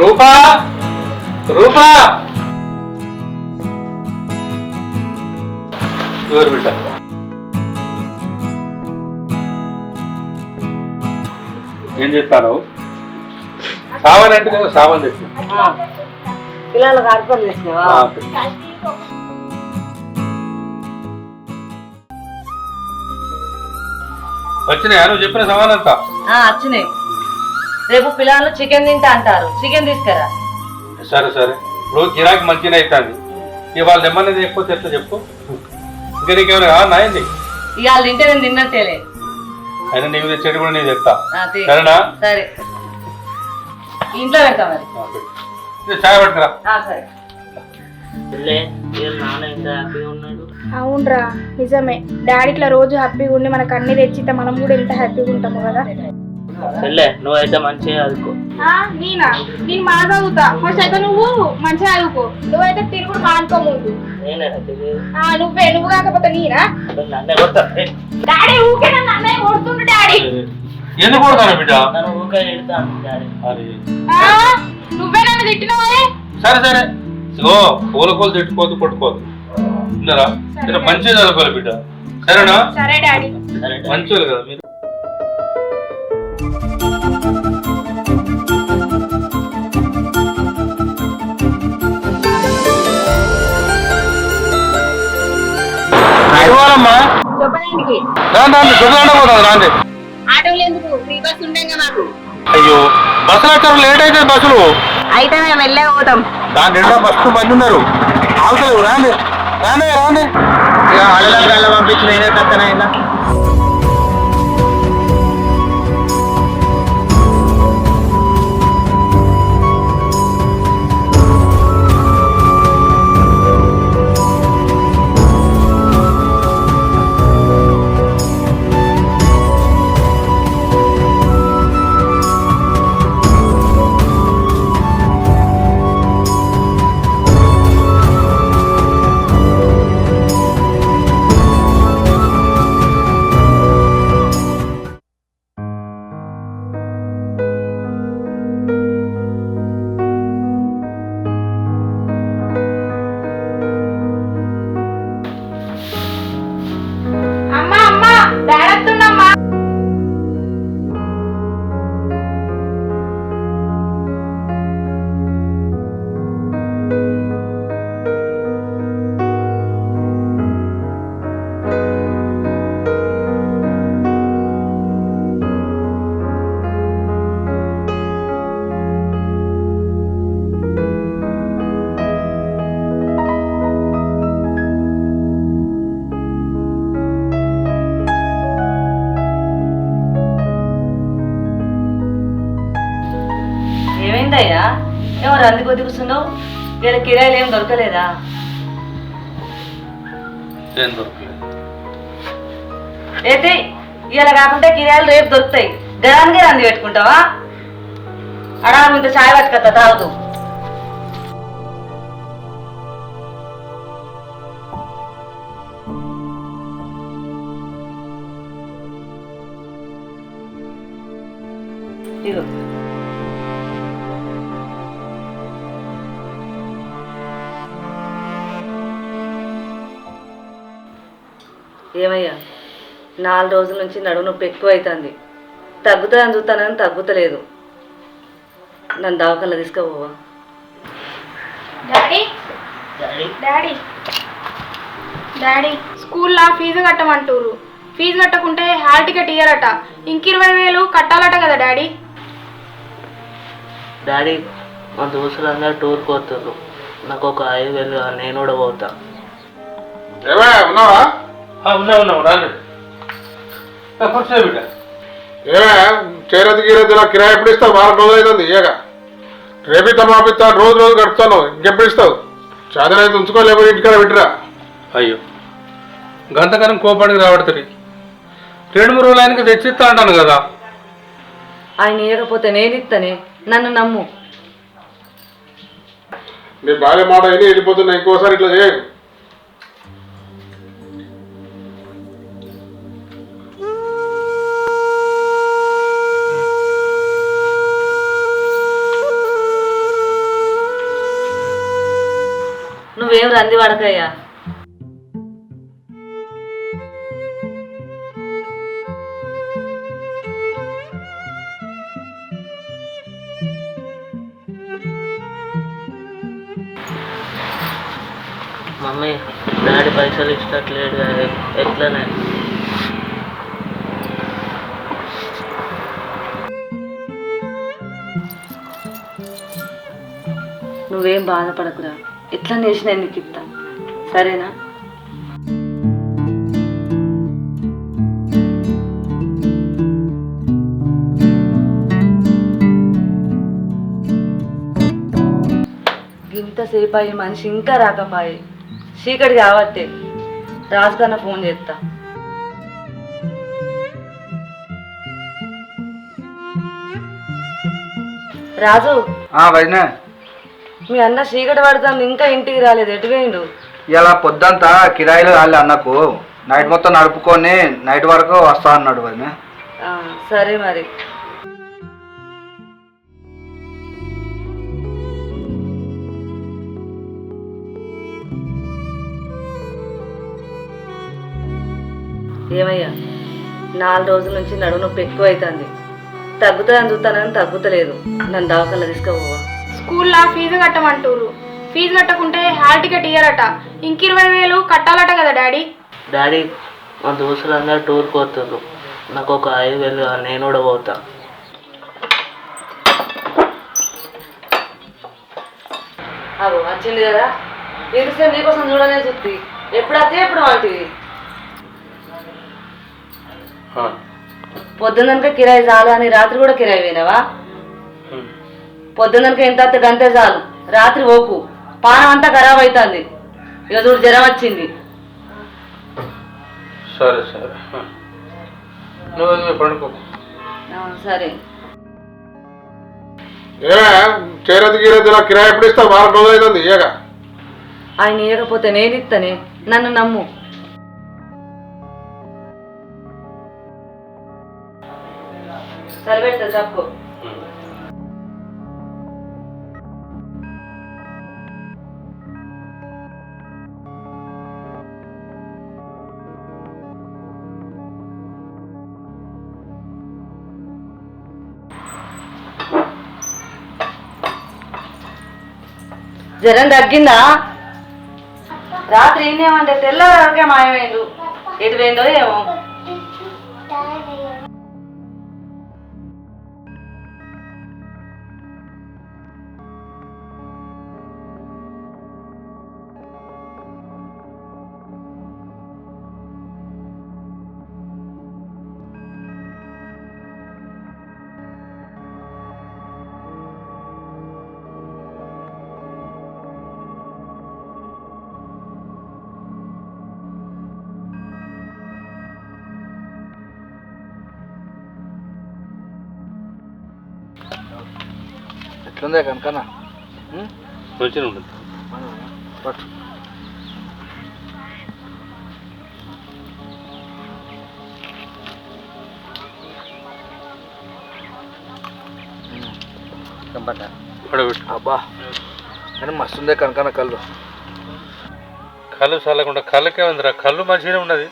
రూపా రూపా ఎవరు బిడ్డ ఏం చెప్తాను సామాన్ అంటే కదా సామాన్ తెచ్చి పిల్లలకు అర్థం చేసినావా వచ్చినాయా నువ్వు చెప్పిన సామాన్ అంతా వచ్చినాయి రేపు పిల్లలు చికెన్ తింటా అంటారు చికెన్ తీసుకురా సరే సరే ఇప్పుడు గిరాకీ మంచిగా అవుతుంది ఇవాళ తెమ్మనేది ఎక్కువ ఎట్లా చెప్పు ఇంకా నీకేమైనా కావాలా అయింది ఇవాళ తింటే నేను తిన్నట్టేలే అయినా నీ మీద చెడు కూడా నేను చెప్తా సరేనా సరే ఇంట్లో పెడతా మరి చాయ్ పట్టుకురా సరే అవునరా నిజమే డాడీ ఇట్లా రోజు హ్యాపీగా ఉండి మనకు అన్ని తెచ్చితే మనం కూడా ఎంత హ్యాపీగా ఉంటాము కదా నువ్వైతే మంచిగా చదువుకో నేనా నేను మా చదువుతా ఫస్ట్ అయితే నువ్వు మంచిగా చదువుకో నువ్వైతే తిరుగుడు మానుకో ముందు నువ్వు కాకపోతే నేనా డాడీ ఊకే నన్ను అన్నయ్య కొడుతుండు డాడీ ఎందుకు కొడతాను బిడ్డ నువ్వే నన్ను తిట్టినవా సరే సరే ఇగో పూలకోలు తిట్టుకోవద్దు కొట్టుకోవద్దు విన్నారా మంచిగా చదువుకోవాలి బిడ్డ సరేనా సరే డాడీ మంచి కదా మీరు అయ్యో బస్సులు వచ్చారు లేట్ అయితే బస్సులు అయితే మేము వెళ్ళే పోతాం దాని నిండా బస్సు మంది ఉన్నారు అవసరం రాండి రాండి రాండి ఇక ఆడల పంపించిన నేనే కత్తనైనా ఏమైందయ్యా ఏమో రంది కొద్ది కూర్చున్నావు వీళ్ళ కిరాయిలు ఏం దొరకలేదా ఏం దొరకలేదు అయితే ఇలా కాకుండా కిరాయిలు రేపు దొరుకుతాయి గదానికి రంది పెట్టుకుంటావా అడా ఇంత చాయ్ పట్టుకత్తా తాగుతూ ఇగో ఏమయ్యా 4 రోజుల నుంచి నడుము నొప్పి ఎక్కువ అవుతుంది తగ్గుతుందని చూస్తానని తగ్గుతలేదు నన్ను దవాఖానలో తీసుకుపోవా డాడీ డాడీ డాడీ స్కూల్లో ఫీజు కట్టమంటారు ఫీజు కట్టకుంటే హాల్ టికెట్ ఇయ్యారట ఇంక 20,000 కట్టాలట కదా డాడీ డాడీ మా దోస్తులందరూ టూర్కి పోతున్నారు నాకు ఒక 5,000 నేను కూడా పోతా ఉన్నావా ఉన్నావు రాండి బిడ్డ చేరది గీరది నాకు కిరాయి ఎప్పుడు ఇస్తావు 4 రోజులు అవుతుంది ఇయ్యగా రేపిస్తా మాపిస్తా రోజు కడుతాను ఇంకెప్పుడు ఇస్తావు చదువు ఉంచుకోలేకపోతే ఇంటికాడ పెట్టిరా అయ్యో గంతకనం కోపానికి రాబడుతుంది 2-3 రోజులు ఆయనకి తెచ్చిస్తా అంటాను కదా ఆయన ఇవ్వకపోతే నేను ఇస్తానే నన్ను నమ్ము నీ భార్య మాట అయినా వెళ్ళిపోతున్నా ఇంకోసారి ఇట్లా చేయకు నువ్వేం రంది పడకయ్యా. మమ్మీ డాడీ పైసలు ఇచ్చట్లేడు ఎట్లనే? నువ్వేం బాధపడకురా, ఎట్లా చేసినా నీకు ఇస్తా, సరేనా? ఇంతసేపు అయ్యి మనిషి ఇంకా రాకపోయే, చీకటి కాబట్టే. రాజు కన్నా ఫోన్ చేస్తా. రాజు, వదినా, మీ అన్న చీకటి పడుతుంది ఇంకా ఇంటికి రాలేదు, ఎటు పోయిండు? ఇలా పొద్దంతా కిరాయిలు వాళ్ళ అన్నకు నైట్ మొత్తం నడుపుకొని నైట్ వరకు వస్తా అన్నాడు వదినా. సరే మరి. ఏమయ్యా, 4 రోజుల నుంచి నడుము నొప్పి ఎక్కువ అవుతుంది. తగ్గుతుందని చూస్తానని తగ్గుతలేదు. నన్ను దవాఖానలో తీసుకుపోవా? స్కూల్లో ఫీజు కట్టమంటారు. ఫీజు కట్టకుంటే హాల్ టికెట్ ఇయ్యారట. ఇంక 20,000 కట్టాలట కదా డాడీ. డాడీ మా దోస్తులందరూ టూర్కి పోతున్నారు. నాకు ఒక 5,000 నేను కూడా పోతా. అవు వచ్చింది కదా, ఇంటిసేపు నీకోసం చూడనే చూస్తుంది. ఎప్పుడు వస్తే ఎప్పుడు వాటివి. పొద్దున్నక కిరాయి చాలు అని రాత్రి కూడా కిరాయి పోయినావా? పొద్దున్నక ఎంత వస్తే గంతే చాలు, రాత్రి ఓకు. పానం అంతా ఖరాబ్ అవుతుంది. ఇక చూడు జ్వరం వచ్చింది. సరే సరే, నువ్వు పండుకో. సరే. చేరది గీరది కిరాయి ఎప్పుడు ఇస్తావు? వారం రోజులు అవుతుంది ఇయ్యగా. ఆయన ఇవ్వకపోతే నేను ఇస్తానే, నన్ను నమ్ము. సరిపెడతా తప్పు. జ్వరం తగ్గిందా? రాత్రి ఏమేమంటే తెల్లవారికే మాయమైండు. ఎటు పోయిందో ఏమో. ఎట్లుందే కనుకనా? మంచిగా ఉంటుంది. పట్టు. అబ్బా కానీ మస్తుందే కనుకన కళ్ళు. కళ్ళు చల్లకుండా కళ్ళకే ఉందిరా. కళ్ళు మంచిగానే ఉన్నది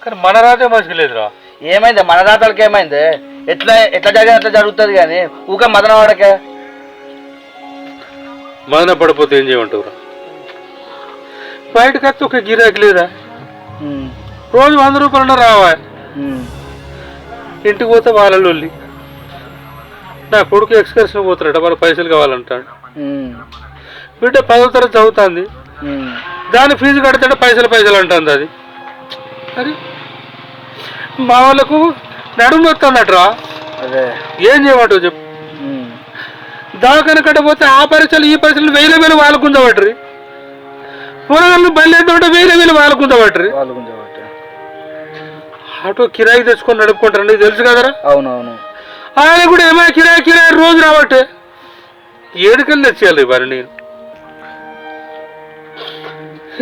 కానీ మన రాతే మంచిగా లేదురా. ఏమైంది మన రాతలకి? ఏమైంది? ఎట్లా ఎట్లా జరిగేది అట్లా జరుగుతుంది కానీ ఊక మదన వాడకే. మదన పడిపోతే ఏం చేయమంటావురా? బయటకు వస్తే ఒక గిరాకీ లేదా? రోజు 100 రూపాయలు రావా? ఇంటికి పోతే వాళ్ళ లొల్లి. నా కొడుకు ఎక్స్కర్షన్ పోతున్నాడు, వాళ్ళ పైసలు కావాలంటాడు. బిడ్డ 10వ తరగతి చదువుతుంది, దాని ఫీజు కడితే పైసలు అంటుంది. అది అది మా వాళ్ళకు నడుము వస్తుందట్రా. ఏం చేయమంటావు చెప్పు? దవాఖాన కట్టపోతే ఆ పరీక్షలు ఈ పరీక్షలు 1000 వాళ్ళకు ఉంచబట్టరు. కూరగాయలు బయలుదేరుతుంటే 1000 వాళ్ళకు ఉంచబట్టరు. ఆటో కిరాయికి తెచ్చుకొని నడుపుకుంటారు, నీకు తెలుసు కదరా? అవునవును. ఆయన కూడా ఏమైనా కిరాయి రోజు రాబట్టే ఏడుకెళ్ళి తెచ్చేయాలి మరి. నేను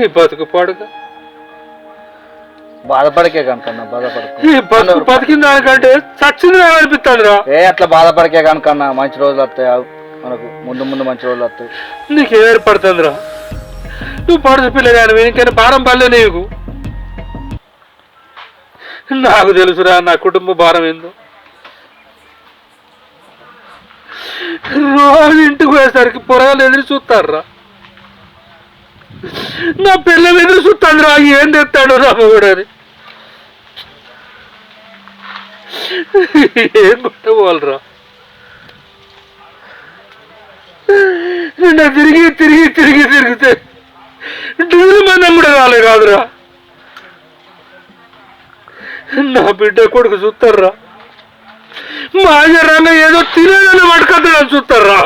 ఈ బతుకు పాడుగా బాధపడకే కనుకన్నా, బాధపడకు. ఈ బతుకు బతికిన దానికంటే చచ్చింది అనిపిస్తుంది రా. అట్లా బాధపడకే కనుకన్నా, మంచి రోజులు వస్తాయి మనకు. ముందు ముందు మంచి రోజులు వస్తాయి. నీకు ఏర్పడుతుంది రా. నువ్వు పడుచు పిల్లగాని ఇంకైనా భారం పడలే నీకు. నాకు తెలుసురా నా కుటుంబ భారం ఏందో. రోజు ఇంటికి పోయేసరికి పొరగాలు ఎదురు చూస్తారా, నా పిల్లలు ఎదురు చూస్తాడు రా, ఏం తెస్తాడు రామగూడని. ఏం కొట్టపోవాలరా, నిన్న తిరిగి తిరిగి తిరిగి తిరిగితే డీజిల్ మందం కూడా రాలే కాదురా. నా బిడ్డ కొడుకు చూస్తారా, మా జరాల్లో ఏదో తినేదని పట్టుకొద్దని చూస్తారా.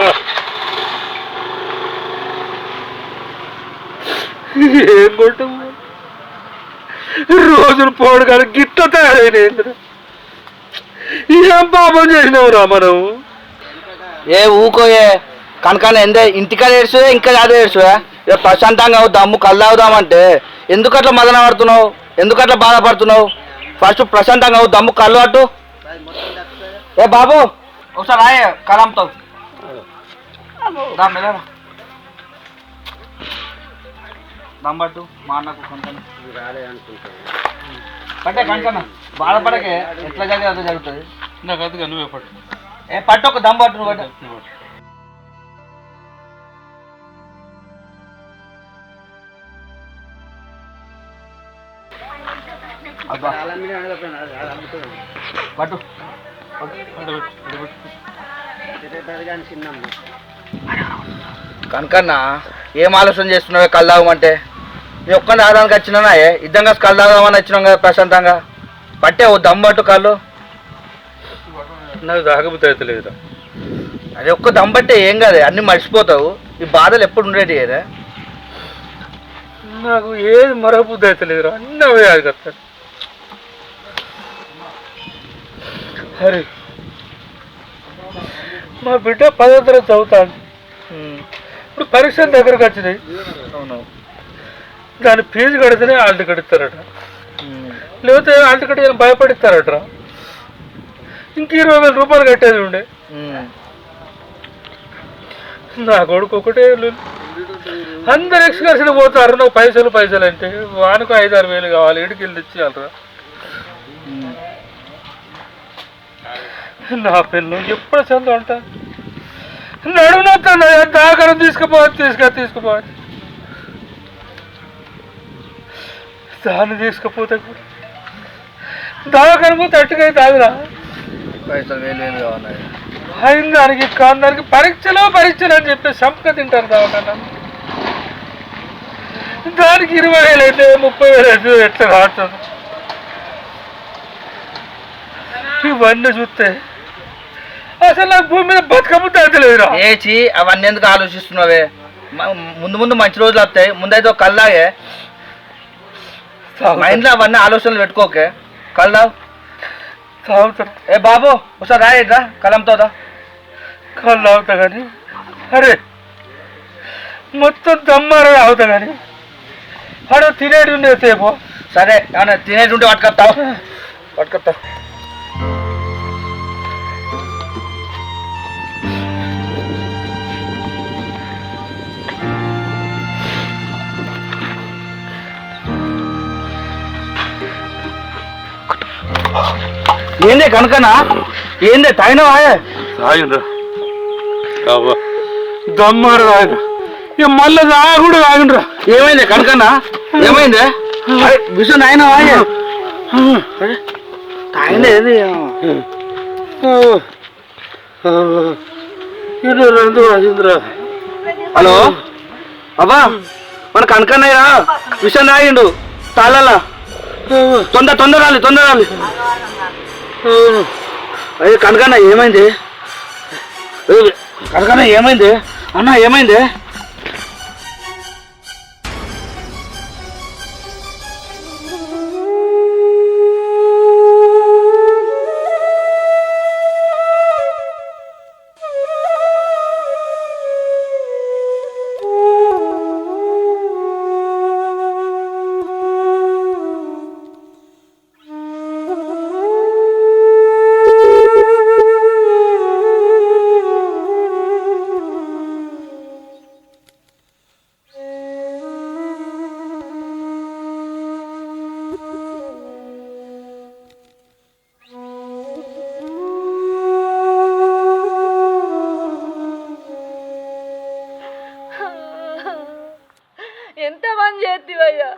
ఏం కొట్టు రోజులు పోడు కానీ గిట్ట తయారైన ఏం పాపం చేసినావురా మనం. ఏ ఊకోయే కనుక ఎందే ఇంటికాడ ఏడ్చువే ఇంకా అదే ఏడ్చువే. ఇక ప్రశాంతంగా అవుదాము కళ్ళు అవుదామంటే ఎందుకు అట్లా మదన పడుతున్నావు, ఎందుకు అట్లా బాధపడుతున్నావు? ఫస్ట్ ప్రశాంతంగా అవుదాము కళ్ళు అట్టు. ఏ బాబు ఒకసారి రాయే కలంతో దమ్మట్టు మా అన్నకు కనుక పట్టే కనుక బాధపడకే, ఎట్లా జరిగేది అదే జరుగుతుంది. నాకు అది నువ్వే పట్టు. ఏ పట్టు ఒక దమ్ పట్టు నువ్వు పట్టు. పట్టు కనుకన్నా ఏం ఆలోచన చేస్తున్నావే కళ్ళు తాగమంటే? నేను ఒక్కని తాగడానికి వచ్చినా ఇద్దరం కలిసి కళ్ళు తాగదామని వచ్చినాం కదా ప్రశాంతంగా. పట్టే ఓ దమ్ పట్టు కళ్ళు. నాకు తాగబుద్ధి అయితే లేదురా. అది ఒక్క దమ్ పట్టే ఏం కాదు, అన్నీ మర్చిపోతావు. ఈ బాధలు ఎప్పుడు ఉండేటి కదా. నాకు ఏది మరబుద్ధి అయితే లేదురా, అన్నీ అవే అది కదా. అరే మా బిడ్డ 10వ తరగతి చదువుతాను. ఇప్పుడు పరీక్షల దగ్గరకు వచ్చినాయి. అవును, దాని ఫీజు కడితేనే హాల్ టికెట్ ఇస్తారట, లేకపోతే హాల్ టికెట్ భయపడిస్తారట. ఇంక 20,000 రూపాయలు కట్టేది ఉండే. నా కొడుకు ఒకటే అందరు ఎక్స్కర్షన్ పోతారు. నాకు పైసలు పైసలు అంటే వానికి 5-6 వేలు కావాలి, ఇడికి వెళ్ళి ఇచ్చేయాలరా. నా పిల్లలు ఎప్పుడు చంద అంట నడునొద్దా దాకా తీసుకుపోవాలి దాన్ని తీసుకుపోతే కూడా దాకా పోతే అట్టుగా తాగురా. పైసలు వేలు కావాలి. అయిన దానికి కాని దానికి పరీక్షలు అని చెప్పి సంపక తింటారు దావకన్నా. దానికి 20,000 అయితే 30,000 అయితే ఎట్లా రాస్తుంది? ఇవన్నీ చూస్తే అసలు నాకు భూమి మీద బతకబుద్ధి అయితే లేదురా. ఏచి అవన్నీ ఎందుకు ఆలోచిస్తున్నావే? ముందు ముందు మంచి రోజులు వస్తాయి. ముందైతే ఒక కల్లాగే మైండ్లో అవన్నీ ఆలోచనలు పెట్టుకోకే. కళ్ళు తాగుతారు. ఏ బాబు ఒకసారి రాయడ్రా కలంతో కళ్ళు తాగుతా కానీ అరే మొత్తం దమ్మార తాగుతా కానీ అరే తినేటి ఉండే సేపు. సరే ఏమన్నా తినేటి ఉంటే పట్టుకొస్తావు. ఏందే కనుకనా ఏందే తాగినవా? తాగినరా దమ్మార తాగిన ఇక మళ్ళీ తాగుడు తాగినరా. ఏమైంది కనుకన్నా? ఏమైందే? విషయం తాగినవా? తాగిందే ఏది? హలో అబ్బా మన కనకన్నయ్య విషయం తాగిండు తాళాలా. తొందరాలి. అయ్యో కనకన్న ఏమైంది? కనకన్న ఏమైంది అన్న? ఏమైంది? పని చేస్తావయ్యా?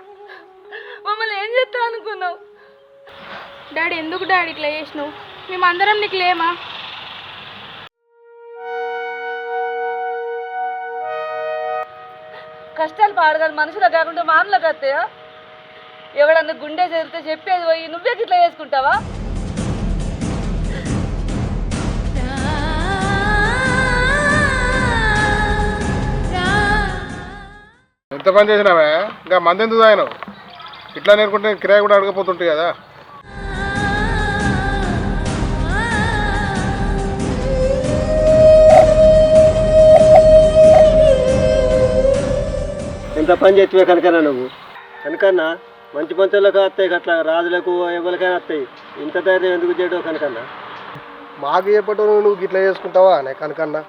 మమ్మల్ని ఏం చేస్తా అనుకున్నావు? డాడీ ఎందుకు డాడీ ఇట్లా చేసినావు? మేమందరం నీకు లేమా? కష్టాలు పాడగాలి మనుషులు కాకుండా మానలకు వస్తాయా? ఎవడన్నా గుండె చేరితే చెప్పేది పోయి నువ్వే ఇట్లా చేసుకుంటావా? ఎంత పని చేసినావే? ఇంకా మంది ఎందుకు తాగినావు? ఇట్లా నేర్కుంటే కిరాయి కూడా అడగపోతుంటాయి కదా. ఎంత పని చేతివే కనుకన్నా నువ్వు? కనుకన్నా మంచి పంచులకు వస్తాయి, అట్లా రాజులకు ఎవరికైనా వస్తాయి. ఇంత ధైర్యం ఎందుకు చేయడం కనుకన్నా? మాకు చెప్పటం నువ్వు ఇట్లా చేసుకుంటావా అనే కనుకన్నా?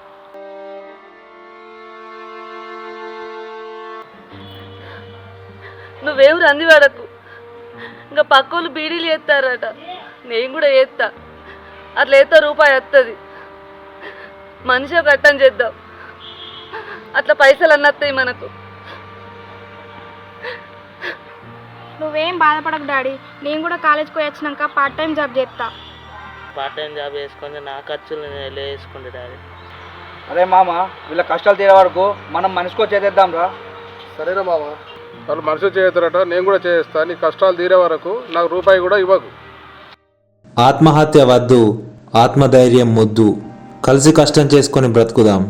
నువ్వేం రందివాడకు. ఇంకా పక్కోళ్ళు బీడీలు చేస్తారట, నేను కూడా చేస్తా. అట్లా వేస్తా రూపాయి వస్తుంది. మనిషి కట్టం చేద్దాం, అట్లా పైసలు అన్నస్తాయి మనకు. నువ్వేం బాధపడకు డాడీ, నేను కూడా కాలేజ్కి పోయి వచ్చినాక పార్ట్ టైం జాబ్ చేస్తా. పార్ట్ టైం జాబ్ చేసుకుంటే నా ఖర్చులు నేను ఎలా వేసుకుంటే డాడీ. అరే మామ, వీళ్ళ కష్టాలు తీరే వరకు మనం మనిషికో చేద్దాం రా. సరేనా మామ? వాళ్ళు మనిషి చేస్తారట, నేను కూడా చేస్తా. నీ కష్టాలు తీరే వరకు నాకు రూపాయి కూడా ఇవ్వకు. ఆత్మహత్య వద్దు, ఆత్మధైర్యం ముద్దు. కలిసి కష్టం చేసుకొని బ్రతుకుదాం.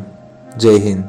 జై హింద్.